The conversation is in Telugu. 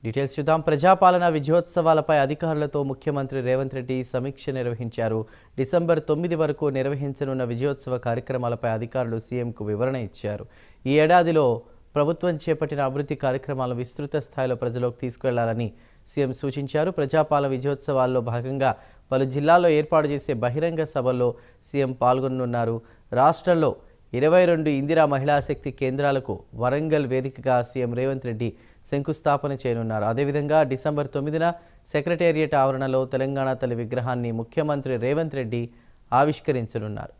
డీటెయిల్స్ చూద్దాం. ప్రజాపాలన విజయోత్సవాలపై అధికారులతో ముఖ్యమంత్రి రేవంత్ రెడ్డి సమీక్ష నిర్వహించారు. డిసెంబర్ 9 వరకు నిర్వహించనున్న విజయోత్సవ కార్యక్రమాలపై అధికారులు సీఎంకు వివరణ ఇచ్చారు. ఈ ఏడాదిలో ప్రభుత్వం చేపట్టిన అభివృద్ధి కార్యక్రమాలను విస్తృత స్థాయిలో ప్రజలకు తీసుకెళ్లాలని సీఎం సూచించారు. ప్రజాపాలన విజయోత్సవాల్లో భాగంగా పలు జిల్లాల్లో ఏర్పాటు చేసే బహిరంగ సభల్లో సీఎం పాల్గొనున్నారు. రాష్ట్రంలో 22 ఇందిరా మహిళా శక్తి కేంద్రాలకు వరంగల్ వేదికగా సీఎం రేవంత్ రెడ్డి శంకుస్థాపన చేయనున్నారు. అదేవిధంగా డిసెంబర్ 9న సెక్రటేరియట్ ఆవరణలో తెలంగాణ తల్లి విగ్రహాన్ని ముఖ్యమంత్రి రేవంత్ రెడ్డి ఆవిష్కరించనున్నారు.